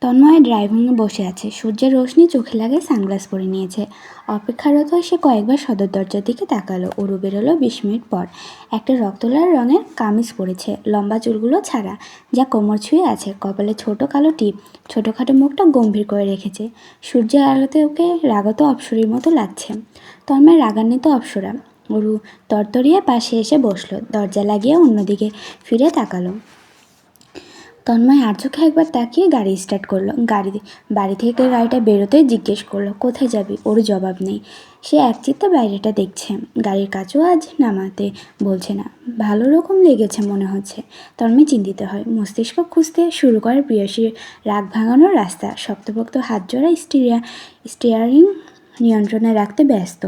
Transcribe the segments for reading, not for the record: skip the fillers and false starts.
তন্ময় ড্রাইভিংয়ে বসে আছে। সূর্যের রোশনি চোখে লাগে, সানগ্লাস পরে নিয়েছে। অপেক্ষারত সে কয়েকবার সদর দরজার দিকে তাকালো। ওরু বেরোলো 20 মিনিট পর। একটা রক্তলাল রঙের কামিজ পরেছে, লম্বা চুলগুলো ছাড়া, যা কোমর ছুঁয়ে আছে। কপালে ছোট কালো টিপ, ছোটোখাটো মুখটা গম্ভীর করে রেখেছে। সূর্যের আলোতে ওকে রাগত অপ্সরীর মতো লাগছে। তন্ময় রাগান্বিত অপ্সরা। ওরু তরতরিয়ে পাশে এসে বসলো, দরজা লাগিয়ে অন্যদিকে ফিরে তাকালো। তন্ময় আর চোখে একবার তাকিয়ে গাড়ি স্টার্ট করলো। বাড়ি থেকে গাড়িটা বেরোতেই জিজ্ঞেস করলো, কোথায় যাবি? ওর জবাব নেই। সে একচিত্তে বাইরেটা দেখছে। গাড়ির কাজও আজ নামাতে বলছে না। ভালো রকম লেগেছে মনে হচ্ছে। তন্ময় চিন্তিত হয়। মস্তিষ্ক খুঁজতে শুরু করে প্রিয়সীর রাগ ভাঙানোর রাস্তা। শক্তপোক্ত হাত জোড়া স্টিয়ারিং নিয়ন্ত্রণে রাখতে ব্যস্ত।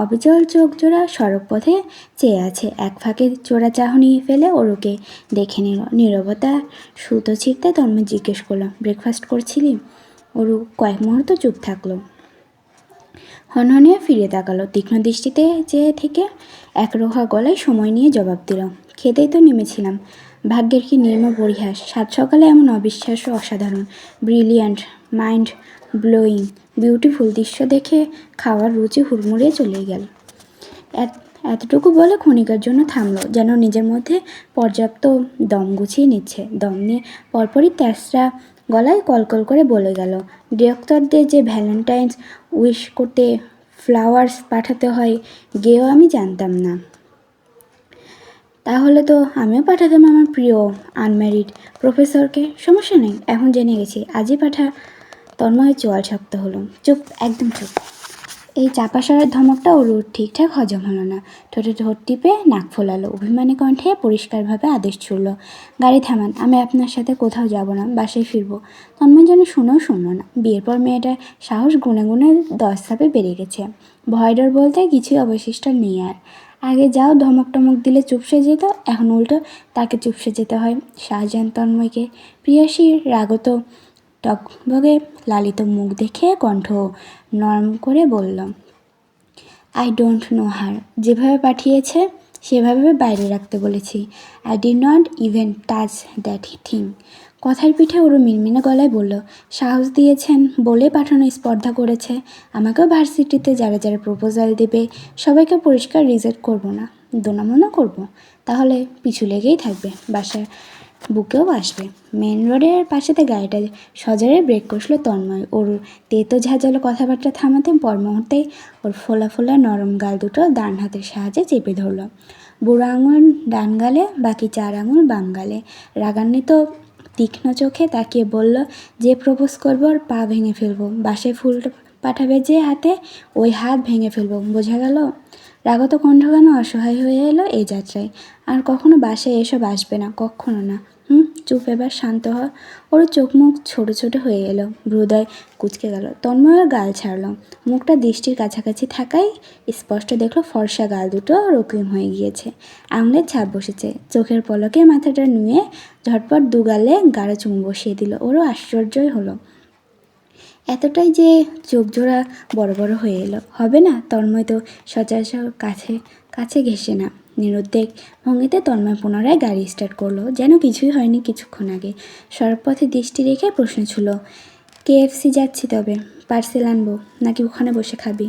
অবিচল চোখ জোড়া সড়ক পথে চেয়ে আছে। এক ফাঁকে চোরা চাহনি ফেলে ওরুকে দেখে নিল। নীরবতা সুতো ছিঁড়তে তন্ময় জিজ্ঞেস করলো, ব্রেকফাস্ট করছিলি? ওরু কয়েক মুহূর্ত চুপ থাকলো। হনহনিয়ে ফিরে তাকালো। তীক্ষ্ণ দৃষ্টিতে চেয়ে থেকে একরোখা গলায় সময় নিয়ে জবাব দিল, খেতেই তো নেমেছিলাম। ভাগ্যের কি নির্মম পরিহাস! সাত সকালে এমন অবিশ্বাস্য, অসাধারণ, ব্রিলিয়ান্ট, মাইন্ড ব্লোয়িং, বিউটিফুল দৃশ্য দেখে খাওয়ার রুচি হুড়মুড়িয়ে চলে গেল। এতটুকু বলে ক্ষণিকের জন্য থামলো, যেন নিজের মধ্যে পর্যাপ্ত দম গুছিয়ে নিচ্ছে। দম নিয়ে পরপরই তেসরা গলায় কলকল করে বলে গেল, ডিরেক্টরদের যে ভ্যালেন্টাইন্স উইশ করতে ফ্লাওয়ার্স পাঠাতে হয়, গেও আমি জানতাম না। তাহলে তো আমিও পাঠাতাম আমার প্রিয় আনম্যারিড প্রফেসরকে। সমস্যা নেই, এখন জেনে গেছি, আজই পাঠা। তন্ময় চোয়াল শক্ত হলো। চুপ, একদম চুপ। এই চাপাসরের ধমকটা ওর ঠিকঠাক হজম হলো না। ঠোঁটে ঠোঁট টিপে নাক ফোলালো। অভিমানী কণ্ঠে পরিষ্কারভাবে আদেশ ছুড়ল, গাড়ি থামান, আমি আপনার সাথে কোথাও যাব না, বাসায় ফিরবো। তন্ময় যেন শুনল না। বিয়ের পর মেয়েটার সাহস গুনে গুনে 10 ধাপে বেড়ে গেছে। ভয় ডর বলতে কিছুই অবশিষ্ট নেই আর। আগে যাও ধমক টমক দিলে চুপসে যেত, এখন উল্টো তাকে চুপসে যেতে হয়। শাহজাহান তন্ময়কে প্রিয়াসীর রাগত টকবগে লালিত মুখ দেখে কণ্ঠ নরম করে বলল, আই ডোন্ট নো হার। যেভাবে পাঠিয়েছে সেভাবে বাইরে রাখতে বলেছি। I did not even touch that thing. কথার পিঠে ওর মিনমিনে গলায় বলল, সাহস দিয়েছেন বলে পাঠানো, স্পর্ধা করেছে। আমাকেও ভার্সিটিতে যারা যারা প্রপোজাল দেবে সবাইকে পরিষ্কার রিজেক্ট করব না, দোনামোনা করব। তাহলে পিছু লেগেই থাকবে, বাসার বুকেও আসবে। মেন রোডের পাশেতে গাড়িটা সজোরে ব্রেক কষল তন্ময়। ওর তেতো ঝাঁঝালো কথাবার্তা থামাতে পর মুহূর্তেই ওর ফোলা ফোলা নরম গাল দুটো ডান হাতের সাহায্যে চেপে ধরল। বুড়ো আঙুল ডান গালে, বাকি 4 আঙুল বাম গালে। রাগান্বিত তীক্ষ্ণ চোখে তাকিয়ে বলল, যে প্রপোজ করবো ওর পা ভেঙে ফেলবো। বাসায় ফুল পাঠাবে যে হাতে, ওই হাত ভেঙে ফেলবো, বোঝা গেল? রাগত কণ্ঠগান অসহায় হয়ে এলো এই যাত্রায়। আর কখনো বাসায় এসব আসবে না, কখনো না। চুপ, এবার শান্ত হ। ওর চোখ মুখ ছোট ছোট হয়ে এলো, হৃদয় কুচকে গেল। তন্ময়ের গাল ছাড়ল। মুখটা দৃষ্টির কাছাকাছি থাকায় স্পষ্ট দেখলো ফর্সা গাল দুটো রক্তিম হয়ে গিয়েছে, আঙুলের ছাপ বসেছে। চোখের পলকে মাথাটা নুয়ে ঝটপট দুগালে গাঢ় চুমু বসিয়ে দিল। ওরও আশ্চর্যই হলো, এতটাই যে চোখ জোড়া বড় বড় হয়ে এলো। হবে না? তন্ময় তো সচরাচর কাছে কাছে ঘেঁষে না। নিরুদ্বেগ ভঙ্গিতে তন্ময় পুনরায় গাড়ি স্টার্ট করলো, যেন কিছুই হয়নি কিছুক্ষণ আগে। সড়কপথে দৃষ্টি রেখে প্রশ্ন ছিল, KFC যাচ্ছি, তবে পার্সেল আনবো নাকি ওখানে বসে খাবি?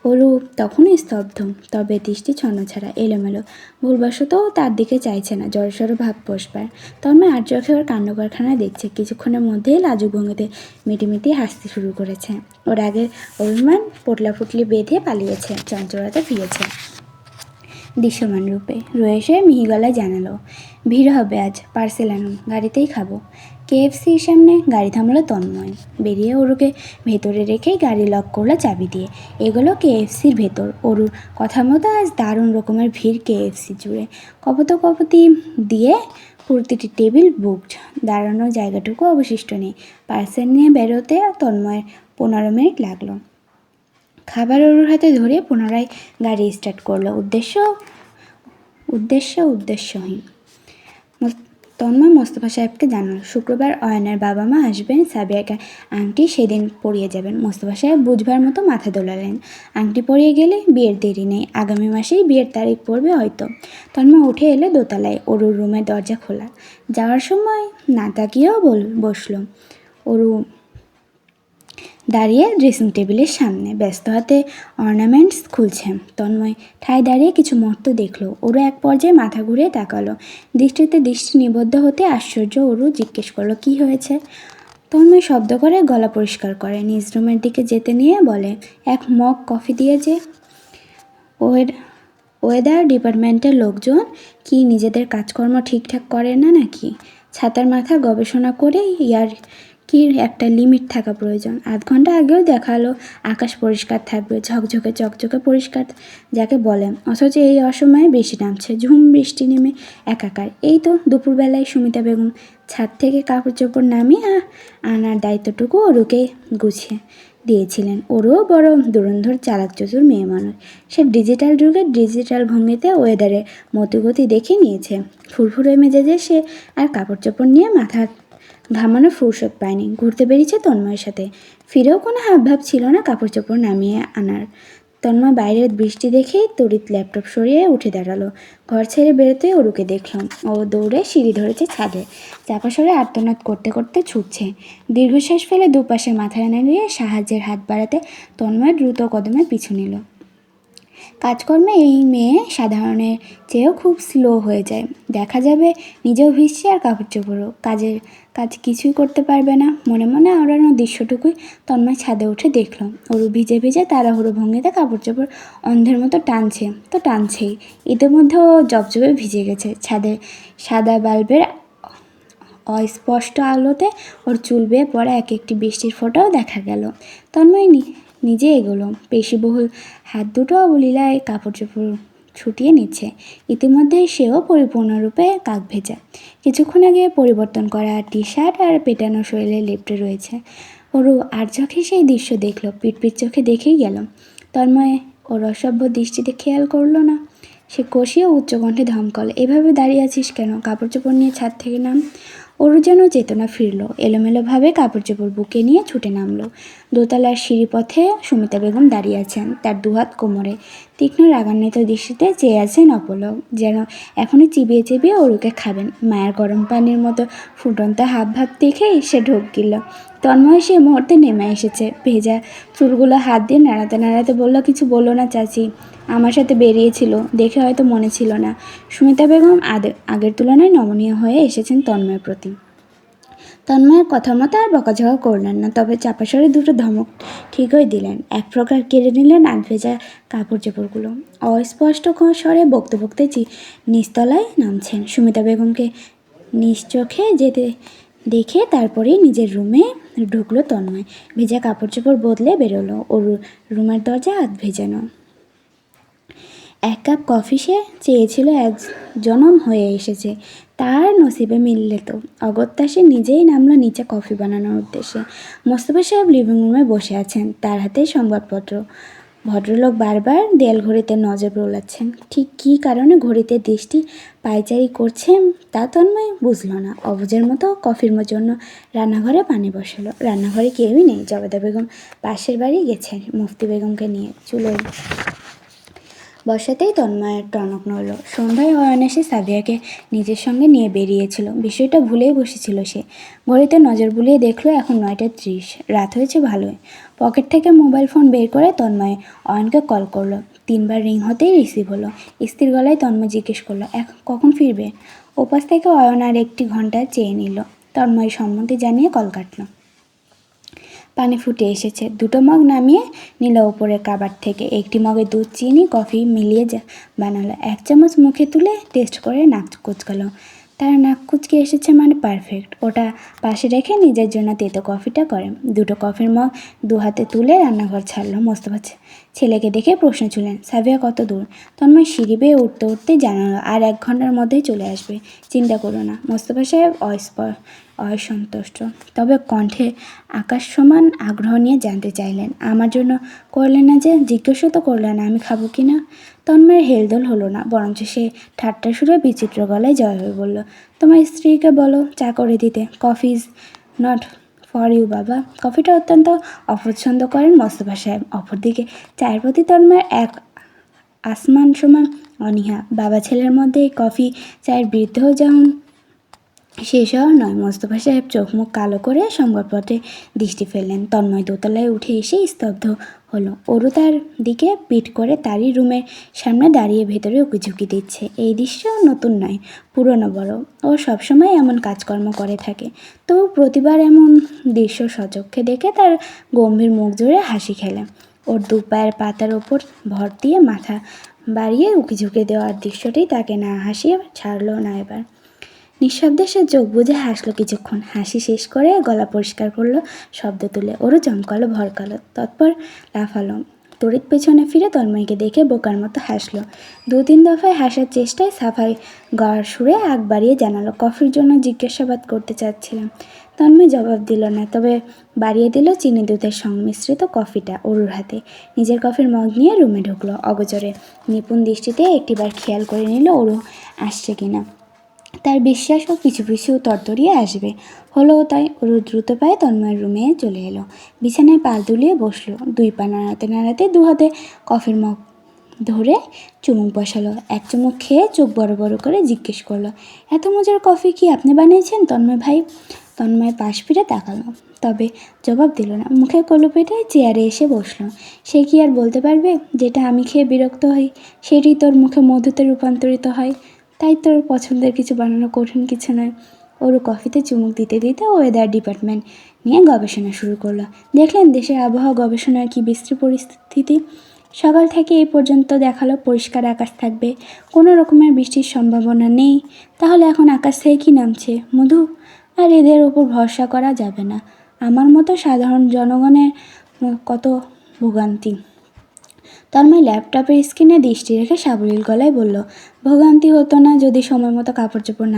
ওরু তখনই স্তব্ধ, তবে দৃষ্টি ছন্নছাড়া, এলোমেলো। ভুলবশতও তার দিকে চাইছে না, জড়সড় ভাব বসবার। তন্ময় আর চোখে ওর কাণ্ড কারখানা দেখছে। কিছুক্ষণের মধ্যেই লাজুক ভঙ্গিতে মিটিমিটি হাসতে শুরু করেছে। ওর আগের অভিমান পোটলাফুটলি বেঁধে পালিয়েছে, চঞ্চলতা ফিরেছে দৃশ্যমান রূপে। রয়েছে মিহি গলায় জানালো, ভিড় হবে আজ, পার্সেল আনুন, গাড়িতেই খাবো। KFCর সামনে গাড়ি থামলো তন্ময়। বেরিয়ে ওরুকে ভেতরে রেখেই গাড়ি লক করলো চাবি দিয়ে। এগুলো KFCর ভেতর। ওরুর কথা মতো আজ দারুণ রকমের ভিড় KFC জুড়ে। কপতি দিয়ে প্রতিটি টেবিল বুকড, দাঁড়ানোর জায়গাটুকু অবশিষ্ট নেই। পার্সেল নিয়ে বেরোতে তন্ময়ের 15 মিনিট লাগলো। খাবার ওরুর হাতে ধরে পুনরায় গাড়ি স্টার্ট করলো, উদ্দেশ্যহীন। তন্ময় মোস্তফা সাহেবকে জানাল, শুক্রবার অয়নের বাবা মা আসবেন, সাবিয়াকে আংটি সেদিন পরিয়ে যাবেন। মোস্তফা সাহেব বুঝবার মতো মাথা দোলালেন। আংটি পরিয়ে গেলে বিয়ের দেরি নেই, আগামী মাসেই বিয়ের তারিখ পড়বে হয়তো। তন্ময় উঠে এলে দোতলায়। ওরুর রুমের দরজা খোলা। যাওয়ার সময় না তাকিয়েও বসলো। ওরু দাঁড়িয়ে ড্রেসিং টেবিলের সামনে ব্যস্ত হাতে অর্নামেন্টস খুলছে। তন্ময় ঠায় দাঁড়িয়ে কিছু মুহূর্ত দেখলো। ওরও এক পর্যায়ে মাথা ঘুরিয়ে তাকালো। দৃষ্টিতে দৃষ্টি নিবদ্ধ হতে আশ্চর্য ওরও জিজ্ঞেস করলো, কি হয়েছে? তন্ময় শব্দ করে গলা পরিষ্কার করে নিজ রুমের দিকে যেতে নিয়ে বলে, এক মগ কফি দিয়ে যে। ওয়েদার ডিপার্টমেন্টের লোকজন কি নিজেদের কাজকর্ম ঠিকঠাক করে না নাকি? ছাতার মাথা গবেষণা করে কি একটা লিমিট থাকা প্রয়োজন। আধ ঘন্টা আগেও দেখালো আকাশ পরিষ্কার থাকবে, ঝকঝকে চকচকে পরিষ্কার যাকে বলে, অথচ এই অসময়ে বৃষ্টি নামছে, ঝুম বৃষ্টি নেমে একাকার। এই তো দুপুরবেলায় সুমিতা বেগম ছাদ থেকে কাপড় চোপড় নামিয়ে আনার দায়িত্বটুকু ওরুকে গুছিয়ে দিয়েছিলেন। ওরও বড় ধুরন্ধর চালাক চতুর মেয়ে মানুষ। সে ডিজিটাল যুগে ডিজিটাল ভঙ্গিতে ওয়েদারের মতিগতি দেখে নিয়েছে। ফুরফুরে মেজাজে সে আর কাপড় চোপড় নিয়ে মাথা ঘামানোর ফুরসত পায়নি। ঘুরতে বেরিয়েছে তন্ময়ের সাথে, ফিরেও কোনো হাবভাব ছিল না কাপড় চোপড় নামিয়ে আনার। তন্ময় বাইরের বৃষ্টি দেখেই তড়িৎ ল্যাপটপ সরিয়ে উঠে দাঁড়ালো। ঘর ছেড়ে বেরোতে ওরুকে দেখলাম। ও দৌড়ে সিঁড়ি ধরেছে ছাদে, চাপা সরে আর্তনাদ করতে করতে ছুটছে। দীর্ঘশ্বাস ফেলে দুপাশে মাথা নাড়িয়ে সাহায্যের হাত বাড়াতে তন্ময় দ্রুত কদমে পিছু নিল। কাজকর্মে এই মেয়ে সাধারণের চেয়েও খুব স্লো হয়ে যায়। দেখা যাবে নিজেও ভিজছে আর কাপড় চোপড়ও, কাজ কিছুই করতে পারবে না। মনে মনে আওড়ানো দৃশ্যটুকুই তন্ময় ছাদে উঠে দেখল। ওরু ভিজে ভিজে তাড়াহুড়ো ভঙ্গিতে কাপড় চোপড় অন্ধের মতো টানছে তো টানছেই। ইতিমধ্যে ও জবজবে ভিজে গেছে। ছাদের সাদা বাল্বের অস্পষ্ট আলোতে ওর চুল বেয়ে পড়া এক একটি বৃষ্টির ফোঁটাও দেখা গেল। তন্ময় নিজে এগোলো, পেশিবহুল হাত দুটো অবলীলায় কাপড় চোপড় ছুটিয়ে নিচ্ছে। ইতিমধ্যেই সেও পরিপূর্ণরূপে কাক ভেজা। কিছুক্ষণ আগে পরিবর্তন করা টি শার্ট আর পেটানো শরীরে লেপ্টে রয়েছে। ওরও আর চোখে সেই দৃশ্য দেখলো, পিটপিট চোখে দেখেই গেল। তন্ময় ওর অসভ্য দৃষ্টিতে খেয়াল করলো না। সে কষিয়ে উচ্চকণ্ঠে ধমকাল, এভাবে দাঁড়িয়ে আছিস কেন? কাপড় চোপড় নিয়ে ছাদ থেকে নাম। ওর যেন চেতনা ফিরল। এলোমেলোভাবে কাপড় চোপড় বুকে নিয়ে ছুটে নামলো। দোতলার সিঁড়িপথে সুমিতা বেগম দাঁড়িয়ে আছেন, তার দুহাত কোমরে। তীক্ষ্ণ রাগান্বিত দৃষ্টিতে চেয়ে আছেন অপলক, যেন এখনই চিবিয়ে চিবিয়ে ওরুকে খাবেন। মায়ের গরম পানির মতো ফুটন্ত হাবভাব দেখেই সে ঢোক গিল। তন্ময় সে মুহূর্তে নেমে এসেছে। ভেজা চুলগুলো হাত দিয়ে নাড়াতে নাড়াতে বলল, কিছু বললো না চাচি, আমার সাথে বেরিয়েছিল, দেখে হয়তো মনে ছিল না। সুমিতা বেগম আগের তুলনায় নমনীয় হয়ে এসেছেন তন্ময়ের প্রতি। তন্ময়ের কথা মতো আর বকাঝকা করলেন না, তবে চাপাসরে দুটো ধমক ঠিকই দিলেন। এক প্রকার কেড়ে নিলেন আধভেজা কাপড় চোপড়গুলো। অস্পষ্ট স্বরে বকতে বকতে নিচতলায় নামছেন। সুমিতা বেগমকে নিশ্চোখে যেতে দেখে তারপরেই নিজের রুমে ঢুকলো তন্ময়। ভেজা কাপড় চোপড় বদলে বেরোলো। ওর রুমের দরজা আধ ভেজানো। এক কাপ কফি সে চেয়েছিল, এক জনম হয়ে এসেছে। তার নসিবে মিললে তো। অগত্যা সে নিজেই নামলো নিচে কফি বানানোর উদ্দেশ্যে। মোস্তফা সাহেব লিভিং রুমে বসে আছেন, তার হাতে সংবাদপত্র। ভদ্রলোক বারবার দেয়াল ঘড়িতে নজর বোলাচ্ছেন। ঠিক কী কারণে ঘড়িতে দৃষ্টি পায়চারি করছেন তা তন্ময় বুঝল না। অবুঝের মতো কফির জন্য রান্নাঘরে পানি বসালো। রান্নাঘরে কেউই নেই। জবেদা বেগম পাশের বাড়ি গেছেন মুফতি বেগমকে নিয়ে। চুলোয় বসাতেই তন্ময়ের টনক নড়ল। সন্ধ্যায় অয়নেশে সাদিয়াকে নিজের সঙ্গে নিয়ে বেরিয়েছিল। বিষয়টা ভুলেই বসেছিল সে। ঘড়িতে নজর বুলিয়ে দেখলো এখন 9:30। রাত হয়েছে ভালোই। পকেট থেকে মোবাইল ফোন বের করে তন্ময় অয়নকে কল করলো। 3বার রিং হতেই রিসিভ হলো। স্থির গলায় তন্ময় জিজ্ঞেস করলো, কখন ফিরবে? ওপাশ থেকে অয়ন আর 1 ঘন্টা চেয়ে নিল। তন্ময় সম্মতি জানিয়ে কল কাটল। পানি ফুটে এসেছে। 2টো মগ নামিয়ে নিল ওপরের কাবার থেকে। একটি মগে দুধ, চিনি, কফি মিলিয়ে বানালো। 1 চামচ মুখে তুলে টেস্ট করে নাক কুচকালো। তার নাক কুচকে এসেছে মানে পারফেক্ট। ওটা পাশে রেখে নিজের জন্য তেতো কফিটা করে। 2টো কফির মগ 2 হাতে তুলে রান্নাঘর ছাড়লো। মোস্তফা ছেলেকে দেখে প্রশ্ন ছুড়লেন, সাবিয়া কত দূর? তন্ময় সিঁড়ি বেয়ে উঠতে উঠতেই জানালো, আর 1 ঘন্টার মধ্যেই চলে আসবে, চিন্তা করো না। মোস্তফা সাহেব অসন্তুষ্ট, তবে কণ্ঠে আকাশ সমান আগ্রহ নিয়ে জানতে চাইলেন, আমার জন্য করলেন না যে? জিজ্ঞাসা তো করলেন আমি খাবো কি না। তন্ময়ের হেলদোল হলো না, বরঞ্চ সে ঠাট্টা সুরে বিচিত্র গলায় জয় হয়ে বলল, তোমার স্ত্রীকে বলো চা করে দিতে। Coffee is not for you বাবা। কফিটা অত্যন্ত অপছন্দ করেন মোস্তফা সাহেব। অপরদিকে চায়ের প্রতি তন্ময়ের এক আসমান সমান অনীহা। বাবা ছেলের মধ্যে এই কফি চায়ের বিরুদ্ধেও যেমন শেষ হওয়ার নয়, মোস্তফা সাহেব চোখ মুখ কালো করে সংবাদপত্রে দৃষ্টি ফেললেন। তন্ময় দোতলায় উঠে এসে স্তব্ধ হলো। অরু তার দিকে পিঠ করে তারই রুমের সামনে দাঁড়িয়ে ভেতরে উকিঝুঁকি দিচ্ছে। এই দৃশ্য নতুন নয়, পুরনো বড়। ও সবসময় এমন কাজকর্ম করে থাকে, তবু প্রতিবার এমন দৃশ্য সচক্ষে দেখে তার গম্ভীর মুখ জুড়ে হাসি খেলে। ওর দু পায়ের পাতার ওপর ভর দিয়ে মাথা বাড়িয়ে উকিঝুঁকি দেওয়ার দৃশ্যটি তাকে না হাসিয়ে ছাড়ল না এবার। নিঃশব্দে সে চোখ বুজে হাসলো কিছুক্ষণ। হাসি শেষ করে গলা পরিষ্কার করলো শব্দ তুলে। ওরও চমকালো, ভরকালো, তৎপর লাফালো। তড়িৎ পেছনে ফিরে তন্ময়কে দেখে বোকার মতো হাসলো। 2-3 দফায় হাসার চেষ্টায় সাফাই গলার সুরে আগ বাড়িয়ে জানালো, কফির জন্য জিজ্ঞাসাবাদ করতে চাচ্ছিলাম। তন্ময় জবাব দিল না, তবে বাড়িয়ে দিল চিনি দুধের সংমিশ্রিত কফিটা অরুর হাতে। নিজের কফির মগ নিয়ে রুমে ঢুকলো অগোচরে। নিপুণ দৃষ্টিতে একটিবার খেয়াল করে নিল অরু আসছে কিনা। তার বিশ্বাস ও পিছু পিছু তরতরিয়ে আসবে। হলো তাই। অরু দ্রুত পায়ে তন্ময়ের রুমে চলে এলো। বিছানায় পা দুলিয়ে বসলো। 2 পা নাড়াতে নাড়াতে 2 হাতে কফির মগ ধরে চুমুক বসালো। এক চুমুক খেয়ে চোখ বড় বড় করে জিজ্ঞেস করলো, এত মজার কফি কি আপনি বানিয়েছেন তন্ময় ভাই? তন্ময় পাশ ফিরে তাকালো, তবে জবাব দিল না। মুখে কলু পেটে চেয়ারে এসে বসলো। সে কি আর বলতে পারবে, যেটা আমি খেয়ে বিরক্ত হই সেটি তোর মুখে মধুতে রূপান্তরিত হয়। তাই তোর পছন্দের কিছু বানানো কঠিন কিছু নয়। ওর কফিতে চুমুক দিতে দিতে ওয়েদার ডিপার্টমেন্ট নিয়ে গবেষণা শুরু করলো। দেখলেন দেশের আবহাওয়া গবেষণার কি বিশ্রী পরিস্থিতি। সকাল থেকে এই পর্যন্ত দেখালো পরিষ্কার আকাশ থাকবে, কোনো রকমের বৃষ্টির সম্ভাবনা নেই। তাহলে এখন আকাশ থেকে কী নামছে? মধু? আর এদের ওপর ভরসা করা যাবে না। আমার মতো সাধারণ জনগণের কত ভোগান্তি। তন্ময় ল্যাপটপের স্ক্রিনে দৃষ্টি রেখে সাবলীল গলায় বলল, ভোগান্তি হতো না যদি সময় মতো কাপড় চোপড়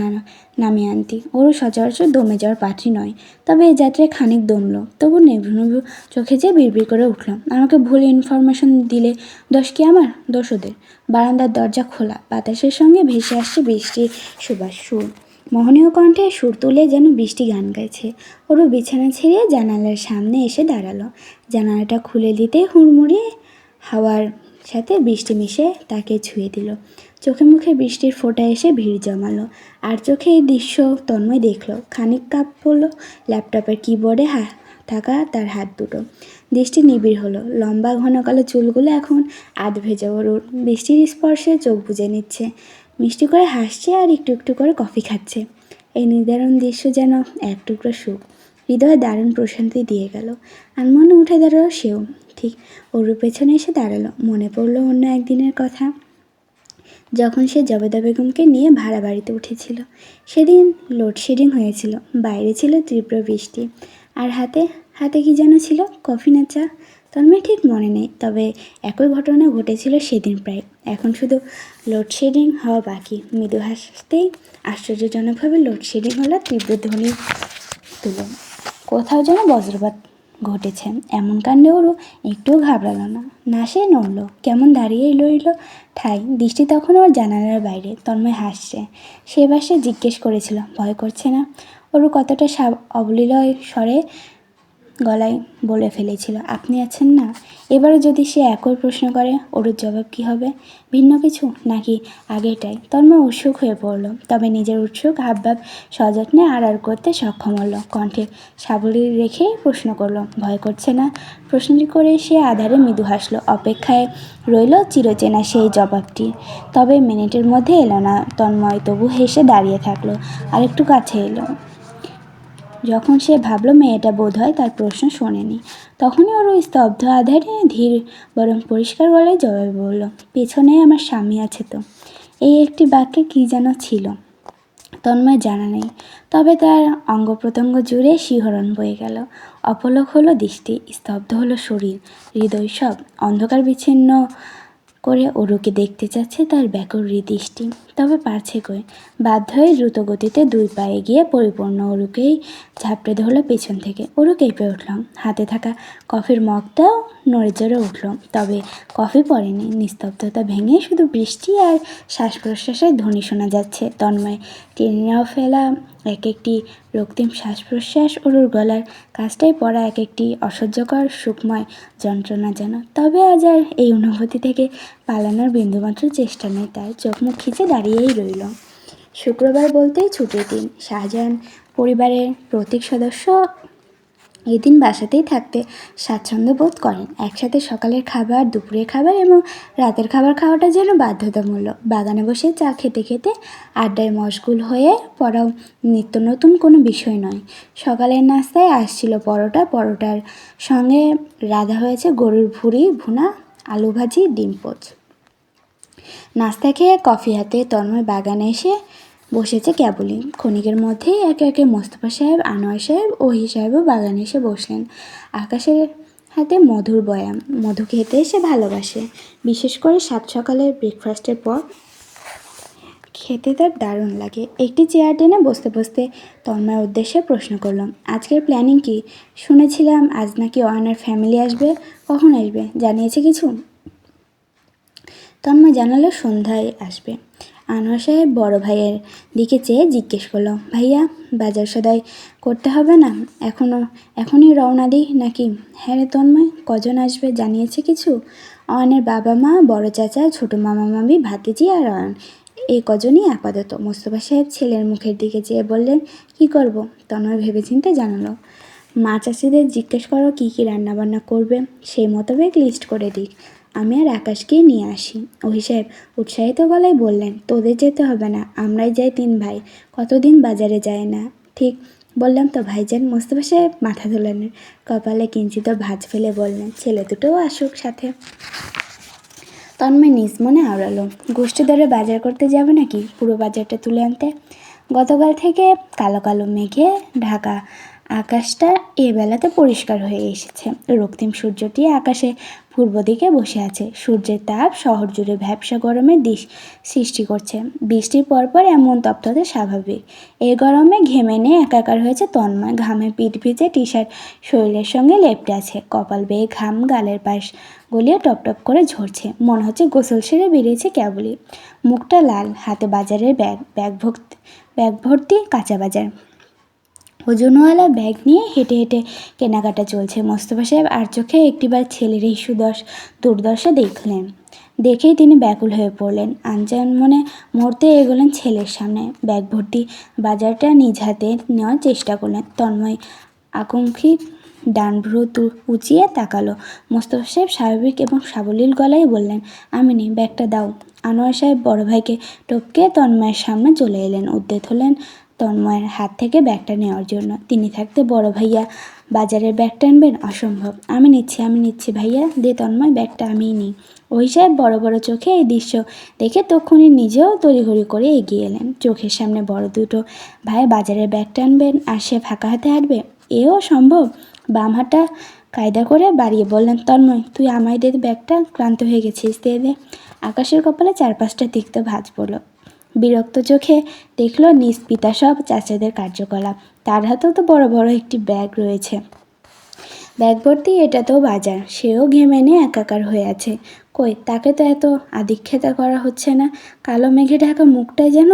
নামিয়ে আনতি। ওরও সচরাচর দমে যাওয়ার পাত্রী নয়, তবে এই যাত্রায় খানিক দমলো। তবু নেভু নেভু চোখে যেয়ে বিড়বিড় করে উঠল, আমাকে ভুল ইনফরমেশন দিলে দোষ কি আমার? দোষ ওদের। বারান্দার দরজা খোলা, বাতাসের সঙ্গে ভেসে আসছে বৃষ্টির সুবাস। সুর মোহনীয় কণ্ঠে সুর তুলে যেন বৃষ্টি গান গাইছে। ওরও বিছানা ছেড়ে জানালার সামনে এসে দাঁড়ালো। জানালাটা খুলে দিতে হুড়মুড়িয়ে হাওয়ার সাথে বৃষ্টি মিশে তাকে ছুঁয়ে দিল। চোখে মুখে বৃষ্টির ফোঁটা এসে ভিড় জমালো। আর চোখে এই দৃশ্য তন্ময় দেখল। খানিক কাঁপ পড়ল ল্যাপটপের কিবোর্ডে থাকা তার হাত দুটো। দৃষ্টি নিবিড় হলো। লম্বা ঘন কালো চুলগুলো এখন আধ ভেজা। ওর বৃষ্টির স্পর্শে চোখ বুজে নিচ্ছে, মিষ্টি করে হাসছে আর একটু একটু করে কফি খাচ্ছে। এই নিদারুণ দৃশ্য যেন এক টুকরো সুখ। হৃদয়ে দারুণ প্রশান্তি দিয়ে গেল। আনমনে উঠে দাঁড়ালো সেও। ঠিক ওর পেছনে এসে দাঁড়ালো। মনে পড়লো অন্য একদিনের কথা, যখন সে জবেদা বেগমকে নিয়ে ভাড়া বাড়িতে উঠেছিল। সেদিন লোডশেডিং হয়েছিল, বাইরে ছিল তীব্র বৃষ্টি, আর হাতে হাতে কি যেন ছিল, কফি না চা? তন্ময় ঠিক মনে নেই, তবে একই ঘটনা ঘটেছিল সেদিন প্রায়। এখন শুধু লোডশেডিং হওয়া বাকি। মৃদু হাসতেই আশ্চর্যজনকভাবে লোডশেডিং হলো তীব্র ধ্বনি তুলো। কোথাও যেন বজ্রপাত ঘটেছে। এমন কাণ্ডে ওরও একটুও ঘাবড়ালো না। না সে নড়ল, কেমন দাঁড়িয়েই রইল ঠাই। দৃষ্টি তখন ওর জানালার বাইরে। তন্ময় হাসছে। সেবার সে জিজ্ঞেস করেছিল, ভয় করছে না? ওরও কতটা অবলীলয় স্বরে গলায় বলে ফেলেছিল, আপনি আছেন না। এবারও যদি সে একই প্রশ্ন করে, ওর জবাব কী হবে? ভিন্ন কিছু নাকি আগেটাই? তন্ময় উৎসুক হয়ে পড়ল, তবে নিজের উৎসুক হাবভাব সযত্নে আড়াল করতে সক্ষম হলো। কণ্ঠে সাবলীল রেখেই প্রশ্ন করলো, ভয় করছে না? প্রশ্নটি করে সে আধারে মৃদু হাসলো। অপেক্ষায় রইল চিরচেনা সেই জবাবটি। তবে মিনিটের মধ্যে এলো না। তন্ময় তবু হেসে দাঁড়িয়ে থাকলো, আরেকটু কাছে এলো। যখন সে ভাবল মেয়েটা বোধহয় তার প্রশ্ন শোনেনি, তখনই ওর ওই স্তব্ধ আধারে ধীর বরং পরিষ্কার গলায় জবাব বলল, পেছনে আমার স্বামী আছে তো। এই একটি বাক্যে কী যেন ছিল তন্ময় জানা নেই, তবে তার অঙ্গ প্রত্যঙ্গ জুড়ে শিহরণ বয়ে গেল। অপলক হলো দৃষ্টি, স্তব্ধ হলো শরীর, হৃদয় সব অন্ধকার বিচ্ছিন্ন করে অরুকে দেখতে চাচ্ছে তার ব্যাকুল দৃষ্টি। তবে পারছে কই। বাধ্য হয়ে দ্রুত গতিতে 2 পায়ে গিয়ে পরিপূর্ণ অরুকেই ঝাপটে ধরল পেছন থেকে। অরু কেঁপে উঠল। হাতে থাকা কফির মগটাও নড়ে চড়ে উঠল, তবে কফি পড়েনি। নিস্তব্ধতা ভেঙে শুধু বৃষ্টি আর শ্বাস প্রশ্বাসের ধ্বনি শোনা যাচ্ছে। তন্ময় টেনে ফেলা এক একটি রক্তিম শ্বাস প্রশ্বাস অরুর গলার কাছটায় পড়া এক একটি অসহ্যকর সুখময় যন্ত্রণা যেন। তবে আজ আর এই অনুভূতি থেকে পালানোর বিন্দুমাত্র চেষ্টা নেই তার। চোখ মুখ খিচে দাঁড়িয়েই রইল। শুক্রবার বলতেই ছুটির দিন। শাহজাহান পরিবারের প্রত্যেক সদস্য এদিন বাসাতেই থাকতে স্বাচ্ছন্দ্য বোধ করেন। একসাথে সকালের খাবার, দুপুরের খাবার এবং রাতের খাবার খাওয়াটা যেন বাধ্যতামূলক। বাগানে বসে চা খেতে খেতে আড্ডায় মশগুল হয়ে পড়াও নিত্য নতুন কোনো বিষয় নয়। সকালের নাস্তায় আসছিল পরোটা, পরোটার সঙ্গে রাধা হয়েছে গরুর ভুঁড়ি ভুনা, আলু ভাজি, ডিম পোচ। নাস্তা খেয়ে কফি হাতে তন্ময় বাগানে এসে বসেছে কেবলই। ক্ষণিকের মধ্যেই একে একে মোস্তফা সাহেব, আনোয়ার সাহেব, ওহি সাহেবও বাগানে এসে বসলেন। আকাশের হাতে মধুর বয়াম, মধু খেতে এসে ভালোবাসে। বিশেষ করে সাত সকালের ব্রেকফাস্টের পর খেতে তার দারুণ লাগে। একটি চেয়ার টেনে বসতে বসতে তন্ময়ের উদ্দেশ্যে প্রশ্ন করলাম, আজকের প্ল্যানিং কি? শুনেছিলাম আজ নাকি অয়নার ফ্যামিলি আসবে। কখন আসবে? জানিয়েছে কিছু? তন্ময় জানালো সন্ধ্যায় আসবে। আনোয়ার সাহেব বড় ভাইয়ের দিকে চেয়ে জিজ্ঞেস করলো, ভাইয়া বাজার সদাই করতে হবে না? এখনই রওনা দিই নাকি? হ্যাঁ রে তন্ময়, কজন আসবে জানিয়েছে কিছু? অয়নের বাবা মা, বড় চাচা, ছোটো মামা মামি, ভাতিজি আর অয়ন, এই কজনই আপাতত। মোস্তফা সাহেব ছেলের মুখের দিকে চেয়ে বললেন, কি করব? তন্ময় ভেবেচিন্তে জানালো, মা চাষিদের জিজ্ঞেস করো কী কী রান্নাবান্না করবে, সেই মোতাবেক লিস্ট করে দিক। আমি আর আকাশকেই নিয়ে আসি। ওহি সাহেব উৎসাহিত গলায় বললেন, তোদের যেতে হবে না, আমরাই যাই তিন ভাই, কতদিন বাজারে যায় না। ঠিক বললাম তো ভাইজান? মোস্তফা সাহেব মাথা ধুলেন, কপালে কিঞ্চিত ভাঁজ ফেলে বললেন, ছেলে দুটোও আসুক সাথে। তন্ময় নিজ মনে আওড়ালো, গোষ্ঠী ধরে বাজার করতে যাবে নাকি পুরো বাজারটা তুলে আনতে? গতকাল থেকে কালো কালো মেঘে ঢাকা আকাশটা এ বেলাতে পরিষ্কার হয়ে এসেছে। রক্তিম সূর্যটি আকাশে পূর্ব দিকে বসে আছে। সূর্যের তাপ শহর জুড়ে ভ্যাপসা গরমের সৃষ্টি করছে। বৃষ্টির পরপর এমন তপ্ততা স্বাভাবিক। এই গরমে ঘেমে নিয়ে একাকার হয়েছে তন্ময়। ঘামে পিঠ ভিজে টি শার্ট শরীরের সঙ্গে লেপ্টে আছে। কপাল বেয়ে ঘাম গালের পাশ গলিয়ে টপ টপ করে ঝরছে। মনে হচ্ছে গোসল সেরে বেরিয়েছে কেবলই। মুখটা লাল, হাতে বাজারের ব্যাগ ভর্তি কাঁচা বাজার। ওজনওয়ালা ব্যাগ নিয়ে হেঁটে হেঁটে কেনাকাটা চলছে। মোস্তফা সাহেব আর চোখে একটিবার ছেলের এই দুর্দশা দেখলেন। দেখেই তিনি ব্যাকুল হয়ে পড়লেন। আনজান মনে মুহূর্তে এগোলেন ছেলের সামনে। ব্যাগ ভর্তি বাজারটা নিজ হাতে নেওয়ার চেষ্টা করলেন। তন্ময় আকাঙ্ক্ষিক ডান ভ্রু উঁচিয়ে তাকালো। মোস্তফা সাহেব স্বাভাবিক এবং সাবলীল গলায় বললেন, আমি নেই, ব্যাগটা দাও। আনোয়ার সাহেব বড় ভাইকে টপকে তন্ময়ের সামনে চলে এলেন। উদ্যত হলেন তন্ময়ের হাত থেকে ব্যাগটা নেওয়ার জন্য। তিনি থাকতে বড় ভাইয়া বাজারের ব্যাগটা আনবেন? অসম্ভব। আমি নিচ্ছি ভাইয়া, দে তন্ময়, ব্যাগটা আমিই নিই। ওই সাহেব বড় বড় চোখে এই দৃশ্য দেখে তক্ষুনি নিজেও তড়িঘড়ি করে এগিয়ে এলেন। চোখের সামনে বড় দুটো ভাই বাজারের ব্যাগটা আনবেন আর সে ফাঁকা হাতে হাঁটবে, এও সম্ভব? বাম হাতটা কায়দা করে বাড়িয়ে বললেন, তন্ময় তুই আমায় দে ব্যাগটা, ক্লান্ত হয়ে গেছিস, দে দে। আকাশের কপালে 4-5টা তিক্ত ভাঁজ পড়ল। বিরক্ত চোখে দেখল নিজ পিতা সব চাচাদের কার্যকলাপ। তার হাতেও তো বড় বড় একটি ব্যাগ রয়েছে, ব্যাগ ভর্তি এটাতেও বাজার। সেও ঘেমে নিয়ে একাকার হয়ে আছে। কই, তাকে তো এত আদিক্ষেতা করা হচ্ছে না। কালো মেঘে ঢাকা মুখটায় যেন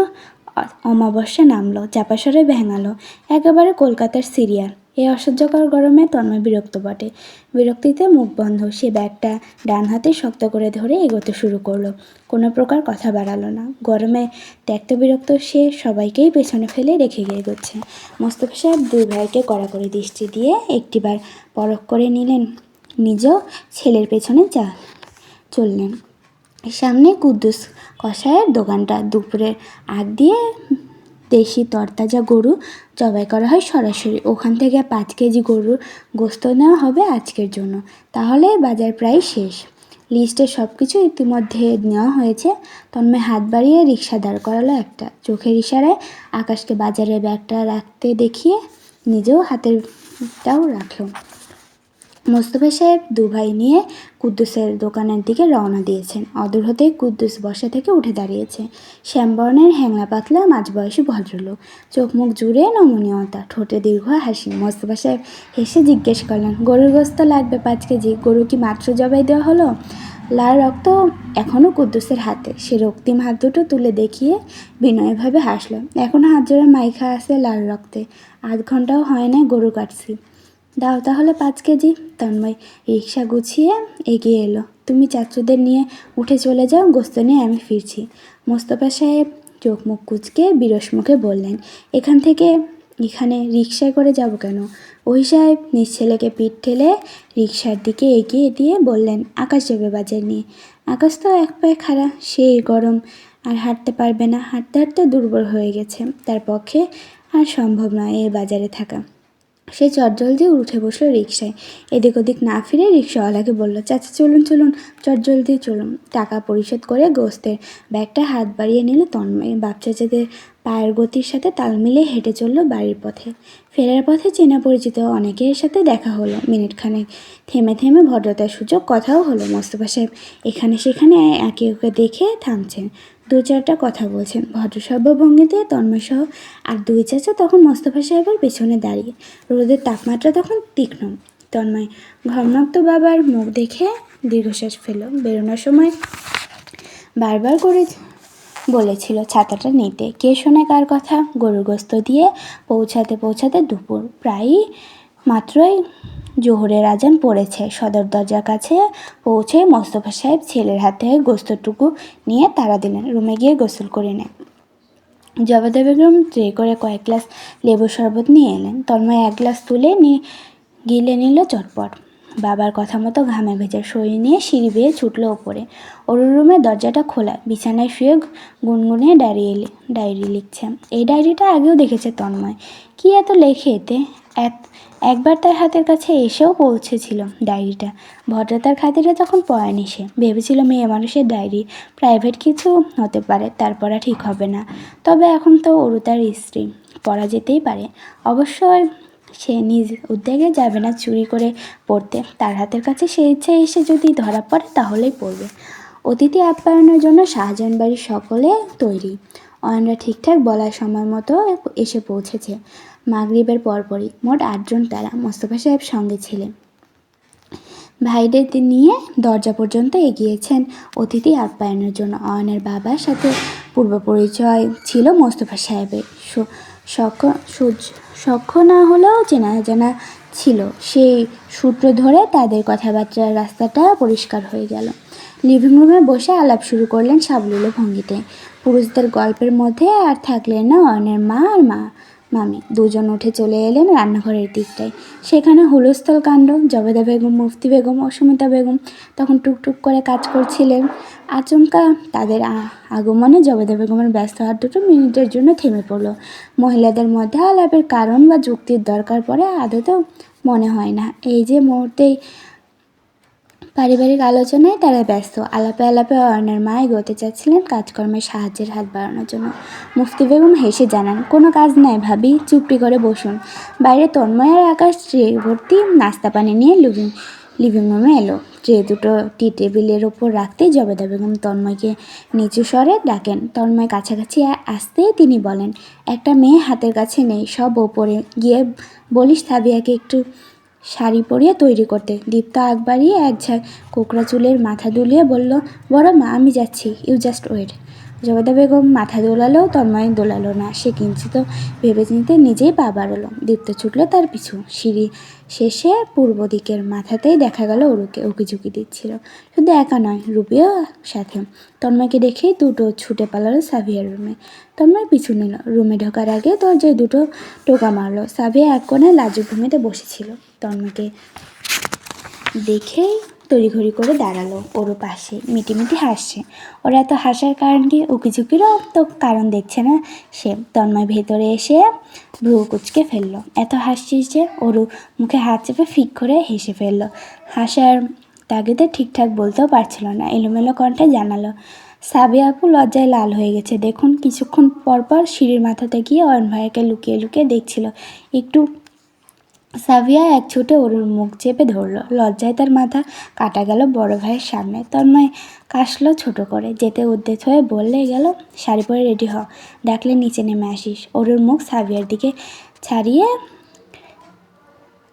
অমাবস্যা নামলো, চাপাসরে ভেঙালো। একেবারে কলকাতার সিরিয়াল। এই অসহ্যকর গরমে তন্ময় বিরক্ত বটে। বিরক্তিতে মুখ বন্ধ। সে ব্যাগটা ডান হাতে শক্ত করে ধরে এগোতে শুরু করলো। কোনো প্রকার কথা বাড়ালো না। গরমে ত্যক্ত বিরক্ত সে সবাইকেই পেছনে ফেলে রেখে এগোচ্ছে। মোস্তফা সাহেব দুই ভাইকে কড়াকড়ি দৃষ্টি দিয়ে একটিবার পরখ করে নিলেন, নিজেও ছেলের পেছনে চললেন। সামনে কুদ্দুস কসাইয়ের দোকানটা। দুপুরের আগ দিয়ে দেশি তরতাজা গরু জবাই করা হয় সরাসরি। ওখান থেকে 5 কেজি গরুর গোস্ত নেওয়া হবে আজকের জন্য। তাহলে বাজার প্রায় শেষ। লিস্টে সব কিছু ইতিমধ্যে নেওয়া হয়েছে। তন্ময় হাত বাড়িয়ে রিক্সা দাঁড় করালো একটা। চোখের ইশারায় আকাশকে বাজারের ব্যাগটা রাখতে দেখিয়ে নিজেও হাতেরটাও রাখল। মোস্তফা সাহেব দু ভাই নিয়ে কুদ্দুসের দোকানের দিকে রওনা দিয়েছেন। অদূর হতেই কুদ্দুস বসা থেকে উঠে দাঁড়িয়েছে। শ্যামবর্ণের হ্যাংলা পাতলা মাঝবয়সী ভদ্রলোক, চোখ মুখ জুড়ে নমনীয়তা, ঠোঁটে দীর্ঘ হাসি। মোস্তফা সাহেব হেসে জিজ্ঞেস করলেন, গরুর গোস্ত লাগবে 5 কেজি। গরু কি মাত্র জবাই দেওয়া হলো? লাল রক্ত এখনও কুদ্দুসের হাতে। সে রক্তিম হাত দুটো তুলে দেখিয়ে বিনয়ভাবে হাসল। এখনও হাত জোড়া মাইখা আছে লাল রক্তে। 8 ঘন্টাও হয় না গরু কাটছি। দাও তাহলে 5 কেজি। তন্ময় রিক্সা গুছিয়ে এগিয়ে এলো। তুমি চাচুদের নিয়ে উঠে চলে যাও, গোস্ত নিয়ে আমি ফিরছি। মোস্তফা সাহেব চোখ মুখ কুঁচকে বিরস মুখে বললেন, এখান থেকে এখানে রিকশায় করে যাব কেন? ওই সাহেব নিজ ছেলেকে পিঠ ঠেলে রিকশার দিকে এগিয়ে দিয়ে বললেন, আকাশ যাবে বাজার নিয়ে। আকাশ তো এক পায়ে খাড়া, সেই গরম, আর হাঁটতে পারবে না, হাঁটতে হাঁটতে দুর্বল হয়ে গেছে, তার পক্ষে আর সম্ভব নয় এই বাজারে থাকা। সে চটজলদি উঠে বসলো রিকশায়। এদিক ওদিক না ফিরে রিকশাওয়ালাকে বলল, চাচা চলুন চলুন, চটজলদি চলুন। টাকা পরিশোধ করে গোস্তের ব্যাগটা হাত বাড়িয়ে নিল তন্ময়। বাপ চাচাদের পায়ের গতির সাথে তাল মিলিয়ে হেঁটে চলল বাড়ির পথে। ফেরার পথে চেনা পরিচিত অনেকের সাথে দেখা হলো। মিনিটখানেক থেমে থেমে ভদ্রতার সূচক কথাও হলো। মোস্তফা সাহেব এখানে সেখানে একে ওকে দেখে থামছেন, দু চারটা কথা বলছেন ভদ্রসভ্য ভঙ্গিতে। তন্ময় সহ আর দুই চাচা তখন মোস্তফা সাহেবের পেছনে দাঁড়িয়ে। রোদের তাপমাত্রা তখন তীক্ষ্ণ। তন্ময় ঘর্মাক্ত বাবার মুখ দেখে দীর্ঘশ্বাস ফেল। বেরোনোর সময় বারবার করে বলেছিল ছাতাটা নিতে। কে শোনে কার কথা? গরুর গোস্ত দিয়ে পৌঁছাতে পৌঁছাতে দুপুর প্রায়ই মাত্রই জোহরের আজান পড়েছে। সদর দরজার কাছে পৌঁছে মোস্তফা সাহেব ছেলের হাত থেকে গোস্তটুকু নিয়ে তাড়া দিলেন, রুমে গিয়ে গোসল করে নেয়। জবেদা বেগম ট্রে করে কয়েক গ্লাস লেবুর শরবত নিয়ে এলেন। তন্ময় এক গ্লাস তুলে গিলে নিল চটপট। বাবার কথা মতো ঘামে ভেজা শরীর নিয়ে সিঁড়ি বেয়ে ছুটল ওপরে। ওর রুমের দরজাটা খোলা, বিছানায় শুয়ে গুনগুনিয়ে ডায়েরি লিখছে। এই ডায়েরিটা আগেও দেখেছে তন্ময়। কি এত লেখে এতে? একবার তার হাতের কাছে এসেও পৌঁছেছিল ডায়েরিটা। ভদ্রতার খাতিরে তখন পড়েনি সে। ভেবেছিল মেয়ে মানুষের ডায়েরি, প্রাইভেট কিছু হতে পারে, তার পড়া ঠিক হবে না। তবে এখন তো ওরু তার স্ত্রী, পড়া যেতেই পারে। অবশ্যই সে নিজ উদ্যোগে যাবে না চুরি করে পড়তে। তার হাতের কাছে সে ইচ্ছে এসে যদি ধরা পড়ে তাহলেই পড়বে। অতিথি আপ্যায়নের জন্য শাহজাহান বাড়ির সকলে তৈরি। অয়নরা ঠিকঠাক বলার সময় মতো এসে পৌঁছেছে। মাগরিবের পরপরই। মোট 8 জন তারা। মোস্তফা সাহেব সঙ্গে ছিলেন। ভাইদের নিয়ে দরজা পর্যন্ত এগিয়েছেন অতিথি আপ্যায়নের জন্য। অয়নের বাবার সাথে পূর্ব পরিচয় ছিল মোস্তফা সাহেবের। সখ্য না হলেও চেনা জানা ছিল। সেই সূত্র ধরে তাদের কথাবার্তার রাস্তাটা পরিষ্কার হয়ে গেল। লিভিং রুমে বসে আলাপ শুরু করলেন সাবলীল ভঙ্গিতে। পুরুষদের গল্পের মধ্যে আর থাকলেন না অয়নের মা আর মামি। দুজন উঠে চলে এলেন রান্নাঘরের দিকটায়। সেখানে হুলস্থল কাণ্ড। জবেদা বেগম, মুফতি বেগম ও সুমিতা বেগম তখন টুকটুক করে কাজ করছিলেন। আচমকা তাদের আগমনে জবেদা বেগমের ব্যস্ত হাত দুটো মিনিটের জন্য থেমে পড়ল। মহিলাদের মধ্যে আলাপের কারণ বা যুক্তির দরকার পড়ে আদতেও মনে হয় না। এই যে মুহূর্তেই পারিবারিক আলোচনায় তারা ব্যস্ত। আলাপে আলাপে অয়নের মা এগোতে চাচ্ছিলেন কাজকর্মের সাহায্যের হাত বাড়ানোর জন্য। মুফতি বেগম হেসে জানান, কোনো কাজ নাই ভাবি, চুপটি করে বসুন। বাইরে তন্ময় আর আকাশ ট্রে ভর্তি নাস্তা পানি নিয়ে লিভিং রুমে এলো। ট্রে দুটো টি টেবিলের ওপর রাখতেই জবেদা বেগম তন্ময়কে নিচু স্বরে ডাকেন। তন্ময় কাছাকাছি আসতেই তিনি বলেন, একটা মেয়ে হাতের কাছে নেই, সব ওপরে গিয়ে বলিস সাবিয়াকে একটু শাড়ি পরিয়ে তৈরি করতে। দীপ্ত আগ বাড়িয়ে এক ঝাঁক কোকড়া চুলের মাথা দুলিয়ে বলল, বড় মা আমি যাচ্ছি, you just wait. Jobeda Begum মাথা দোলালেও তন্ময় দোলালো না। সে কিঞ্চিত ভেবে চিনতে নিজেই পা বাড়ালো। দীপ্ত ছুটল তার পিছু। সিঁড়ি শেষে পূর্ব দিকের মাথাতেই দেখা গেল ওরুকে উকিঝুঁকি দিচ্ছিল। শুধু একা নয়, রুবিও সাথে। তন্ময়কে দেখেই দুটো ছুটে পালালো সাভিয়ার রুমে। তন্ময় পিছু নিল। রুমে ঢোকার আগে দরজায় দুটো টোকা মারলো। সাভিয়া এক কোণে লাজুক ভূমিতে বসেছিল। তন্ময়কে দেখেই তড়িঘড়ি করে দাঁড়ালো ওর পাশে, মিটিমিটি হাসছে। ওরা এত হাসার কারণ কি? উকিঝুঁকিরও তো কারণ দেখছে না সে। তন্ময় ভেতরে এসে ভ্রু কুচকে ফেললো। এত হাসছিস যে? ওরু মুখে হাত চেপে ফিক করে হেসে ফেললো। হাসার তাগিদে ঠিকঠাক বলতেও পারছিল না। এলোমেলো কণ্ঠে জানালো, সাবিয়া আপু লজ্জায় লাল হয়ে গেছে দেখুন। কিছুক্ষণ পরপর সিঁড়ির মাথাতে গিয়ে অয়ন ভাইয়াকে লুকিয়ে লুকিয়ে দেখছিল। একটু সাভিয়া এক ছুটে ওরুর মুখ চেপে ধরল। লজ্জায় তার মাথা কাটা গেল বড় ভাইয়ের সামনে। তন্ময় কাশলো ছোট করে। যেতে উদ্যত হয়ে বললে গেল, শাড়ি পরে রেডি হ, ডাকলে নিচে নেমে আসিস। ওরুর মুখ সাভিয়ার দিকে ছাড়িয়ে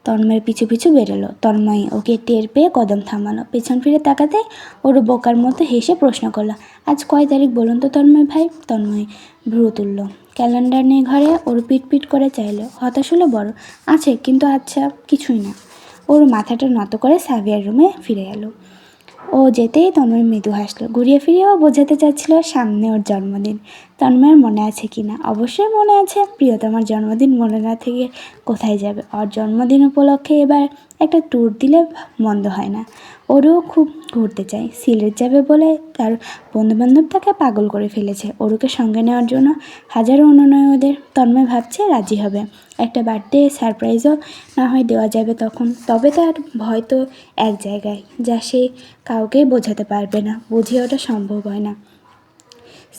তন্ময়ের পিছু পিছু বেরোলো। তন্ময় ওকে টের পেয়ে কদম থামালো। পেছন ফিরে তাকাতে ওরু বোকার মতো হেসে প্রশ্ন করলো, আজ কয় তারিখ বলুন তো তন্ময় ভাই? তন্ময় ভ্রু তুলল। ক্যালেন্ডার নিয়ে ঘরে। ওর পিট করে চাইলো। হতাশ হলো বড়। আছে, কিন্তু আচ্ছা কিছুই না। ওর মাথাটা নত করে সাভিয়ার রুমে ফিরে এলো। ও যেতেই তন্ময় মৃদু হাসলো, ঘুরিয়ে ফিরিয়েও বোঝাতে চাচ্ছিল সামনে ওর জন্মদিন। তন্ময়ের মনে আছে কি না? অবশ্যই মনে আছে। প্রিয়তমার জন্মদিন মনে না থেকে কোথায় যাবে? ওর জন্মদিন উপলক্ষে এবার একটা ট্যুর দিলে মন্দ হয় না। ওরও খুব ঘুরতে চায়। সিলেট যাবে বলে তার বন্ধুবান্ধব তাকে পাগল করে ফেলেছে। ওরুকে সঙ্গে নেওয়ার জন্য হাজারো অনুনয় ওদের। তন্ময় ভাবছে রাজি হবে। একটা বার্থডে সারপ্রাইজও না হয় দেওয়া যাবে তখন। তবে তার ভয় তো এক জায়গায়, যা সে কাউকেই বোঝাতে পারবে না। বুঝিয়ে ওটা সম্ভব হয় না।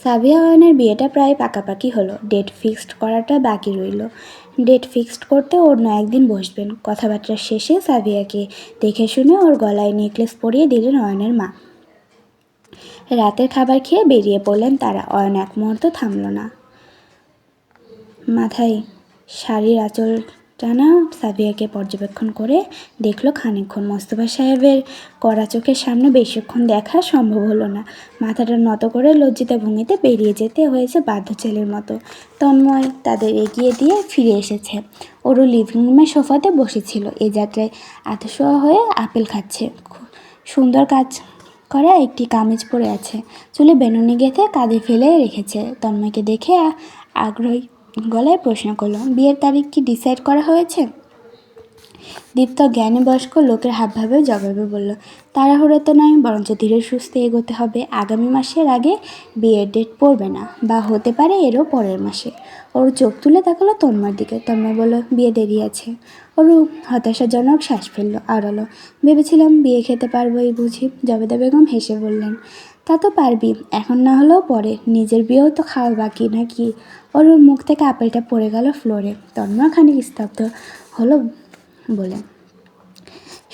সাবিয়া অয়নের বিয়েটা প্রায় পাকাপাকি হলো। ডেট ফিক্সড করাটা বাকি রইল। ডেট ফিক্সড করতে অন্য একদিন বসবেন। কথাবার্তা শেষে সাবিয়াকে দেখে শুনে ওর গলায় নেকলেস পরিয়ে দিলেন অয়নের মা। রাতের খাবার খেয়ে বেরিয়ে পড়লেন তারা। অয়ন এক মুহূর্ত থামল না। মাথায় শাড়ির আঁচল টানা সাবিয়াকে পর্যবেক্ষণ করে দেখলো খানিকক্ষণ। মোস্তফা সাহেবের কড়া চোখের সামনে বেশিক্ষণ দেখা সম্ভব হলো না। মাথাটা নত করে লজ্জিত ভঙ্গিতে বেরিয়ে যেতে হয়েছে বাধ্য ছেলের মতো। তন্ময় তাদের এগিয়ে দিয়ে ফিরে এসেছে। ওরও লিভিং রুমের সোফাতে বসেছিল। এ যাত্রায় আতশোয়া হয়ে আপেল খাচ্ছে। সুন্দর কাজ করা একটি কামিজ পরে আছে, চুলে বেনুনি গেঁথে কাঁধে ফেলে রেখেছে। তন্ময়কে দেখে আগ্রহী গলায় প্রশ্ন করলো, বিয়ের তারিখ কি ডিসাইড করা হয়েছে? দীপ্ত জ্ঞানী বয়স্ক লোকের হাবভাবে জবাবে বলল, তাড়াহুড়োতে নয়, বরঞ্চ ধীরে সুস্থে এগোতে হবে। আগামী মাসের আগে বিয়ের ডেট পড়বে না, বা হতে পারে এরও পরের মাসে। ওর চোখ তুলে তাকালো তন্ময়ের দিকে। তন্ময় বলল, বিয়ে দেরি আছে। ওরু হতাশাজনক শ্বাস ফেলল, আড়ালো। ভেবেছিলাম বিয়ে খেতে পারবোই বুঝি। জবেদা বেগম হেসে বললেন, তা তো পারবি, এখন না হলেও পরে। নিজের বিয়েও তো খাওয়া বাকি নাকি? ওর মুখ থেকে আপেলটা পড়ে গেল ফ্লোরে। তন্ময় খানিক স্তব্ধ হলো বলে।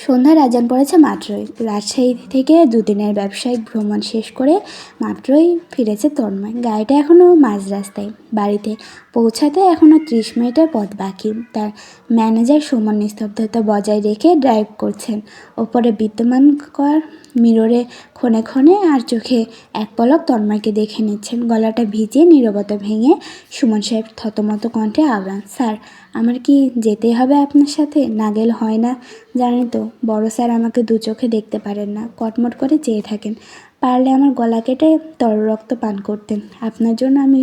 সন্ধ্যার আজান পড়েছে মাত্রই। রাজশাহী থেকে দুদিনের ব্যবসায়িক ভ্রমণ শেষ করে মাত্রই ফিরেছে তন্ময়। গাড়িটা এখনও মাঝ রাস্তায়। বাড়িতে পৌঁছাতে এখনও 30 মিনিটের পথ বাকি। তার ম্যানেজার সুমন নিস্তব্ধতা বজায় রেখে ড্রাইভ করছেন। ওপরে বিদ্যমান কর মিররে ক্ষণে ক্ষণে আর চোখে এক পলক তন্ময়কে দেখে নিচ্ছেন। গলাটা ভিজিয়ে নীরবতা ভেঙে সুমন সাহেব থতমত কণ্ঠে আওড়ান, স্যার, আমার কি যেতে হবে আপনার সাথে? না গেলে হয় না। জানেন তো, বড় স্যার আমাকে দু চোখে দেখতে পারেন না, কটমট করে চেয়ে থাকেন। পারলে আমার গলা কেটে তরল পান করতেন। আপনার জন্য আমি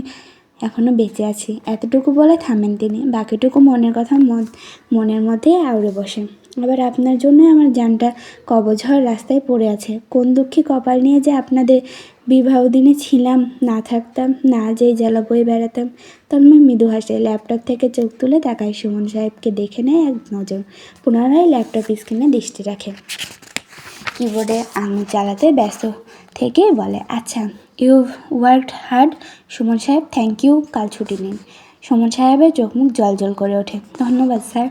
এখনও বেঁচে আছি। এতটুকু বলে থামেন তিনি। বাকিটুকু মনের কথা মনের মধ্যে আউড়ে বসেন। আবার আপনার জন্যই আমার জানটা কবজ হওয়ার রাস্তায় পড়ে আছে। কোন দুঃখী কপাল নিয়ে যে আপনাদের বিবাহ দিনে ছিলাম, না থাকতাম, না যেই জ্বালা বয়ে বেড়াতাম। তন্ময় মৃদু হাসে। ল্যাপটপ থেকে চোখ তুলে তাকায়। সুমন সাহেবকে দেখে নেয় এক নজর। পুনরায় ল্যাপটপ স্ক্রিনে দৃষ্টি রাখে। কিবোর্ডে আঙুল চালাতে ব্যস্ত থেকে বলে, আচ্ছা, ইউ ওয়ার্কড হার্ড সুমন সাহেব, থ্যাংক ইউ। কাল ছুটি নিন। সুমন সাহেবের চোখ মুখ জল করে ওঠে। ধন্যবাদ স্যার।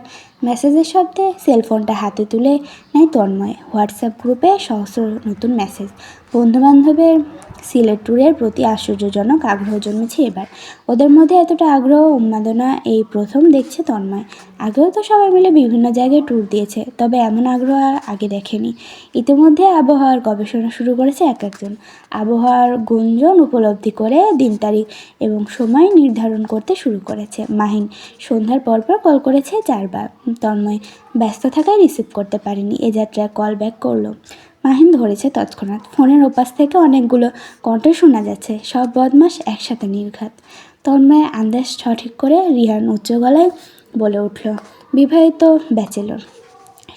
মেসেজের শব্দে সেলফোনটা হাতে তুলে নেয় তন্ময়। হোয়াটসঅ্যাপ গ্রুপে সহস্র নতুন মেসেজ। বন্ধুবান্ধবের সিলেট ট্যুরের প্রতি আশ্চর্যজনক আগ্রহ জন্মেছে এবার। ওদের মধ্যে এতটা আগ্রহ উন্মাদনা এই প্রথম দেখছে তন্ময়। আগেও তো সবাই মিলে বিভিন্ন জায়গায় ট্যুর দিয়েছে, তবে এমন আগ্রহ আর আগে দেখেনি। ইতিমধ্যে আবহাওয়ার গবেষণা শুরু করেছে এক একজন। আবহাওয়ার গুঞ্জন উপলব্ধি করে দিন তারিখ এবং সময় নির্ধারণ করতে শুরু করেছে। মাহিন সন্ধ্যার পরপর কল করেছে 4 বার। তন্ময় ব্যস্ত থাকায় রিসিভ করতে পারেনি। এ যাত্রায় কল ব্যাক করলো। মাহিন ধরেছে তৎক্ষণাৎ। ফোনের ওপাশ থেকে অনেকগুলো কণ্ঠ শোনা যাচ্ছে, সব বদমাস একসাথে নির্ঘাত। তন্ময় আন্দাজ সঠিক করে রিহান উচ্চ গলায় বলে উঠল, বিবাহিত ব্যাচেলর।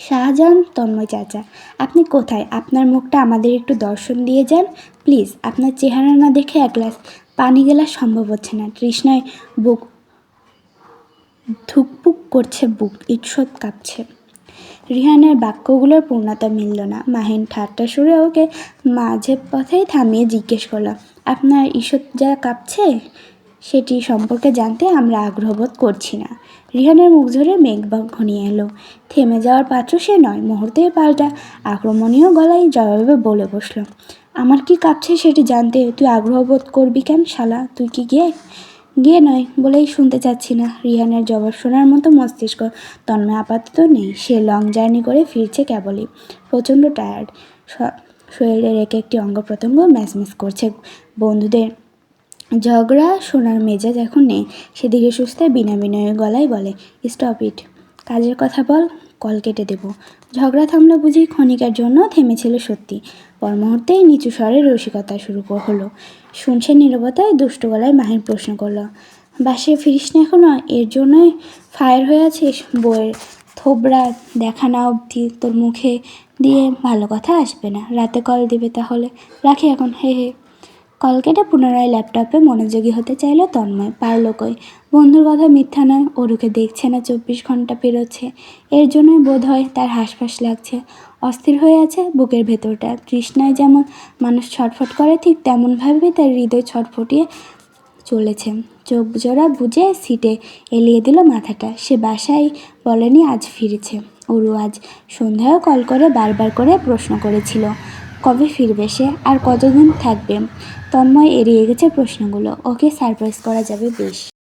শাহজাহান, তন্ময় চাচা, আপনি কোথায়? আপনার মুখটা আমাদের একটু দর্শন দিয়ে যান প্লিজ। আপনার চেহারা না দেখে এক গ্লাস পানি গেলা সম্ভব হচ্ছে না। তৃষ্ণায় বুক ধুকপুক করছে, বুক ঈষৎ কাঁপছে। রিহানের বাক্যগুলোর পূর্ণতা মিলল না। মাহিন ঠাট্টা সুরে ওকে মাঝে পথেই থামিয়ে জিজ্ঞেস করল, আপনার ঈষৎ যা কাঁপছে সেটি সম্পর্কে জানতে আমরা আগ্রহবোধ করছি না। রিহানের মুখ ধরে মেঘ ঘনিয়ে এলো। থেমে যাওয়ার পাত্র সে নয়। মুহূর্তেই পাল্টা আক্রমণীয় গলায় জবাবে বলে বসল, আমার কি কাঁপছে সেটি জানতে তুই আগ্রহবোধ করবি কেন শালা? তুই কি গিয়ে নয় বলেই শুনতে চাচ্ছি না। রিহানের জবাব শোনার মতো মস্তিষ্ক তন্ময় আপাতত নেই। সে লং জার্নি করে ফিরছে কেবলই। প্রচণ্ড টায়ার্ড। শরীরের এক একটি অঙ্গ প্রত্যঙ্গ ম্যাচম্যাচ করছে। বন্ধুদের ঝগড়া শোনার মেজাজ এখন নেই। সে ধীরে সুস্থে বিনা বিনয়ের গলায় বলে, স্টপ ইট। কাজের কথা বল। কল কেটে দেব। ঝগড়া থামলো বুঝি, ক্ষণিকের জন্য থেমেছিল সত্যি। পর মুহূর্তেই নিচু স্বরে রসিকতা শুরু হলো। শুনছে নীরবতায় দুষ্ট গলায় মাহির প্রশ্ন করলো, বাসে ফিরিস না এখনো? এর জন্যই ফায়ার হয়ে আছিস? বইয়ের থোবড়া দেখা না অবধি তোর মুখে দিয়ে ভালো কথা আসবে না। রাতে কল দিবে তাহলে, রাখি এখন, হে হে। কল কেটে পুনরায় ল্যাপটপে মনোযোগী হতে চাইল তন্ময়। পারল কই, বন্ধুর কথা মিথ্যা নয়, ওরুকে দেখছে না 24 ঘন্টা পেরোচ্ছে। এর জন্যই বোধ হয় তার হাঁসফাঁস লাগছে, অস্থির হয়ে আছে বুকের ভেতরটা। তৃষ্ণায় যেমন মানুষ ছটফট করে, ঠিক তেমনভাবেই তার হৃদয় ছটফটিয়ে চলেছে। চোখ জোড়া বুঝে সিটে এলিয়ে দিল মাথাটা। সে বাসায় বলেনি আজ ফিরেছে। অরু আজ সন্ধ্যায় কল করে বারবার করে প্রশ্ন করেছিল, কবে ফিরবে সে, আর কতদিন থাকবে। তন্ময় এড়িয়ে গেছে প্রশ্নগুলো। ওকে সারপ্রাইজ করা যাবে বেশ।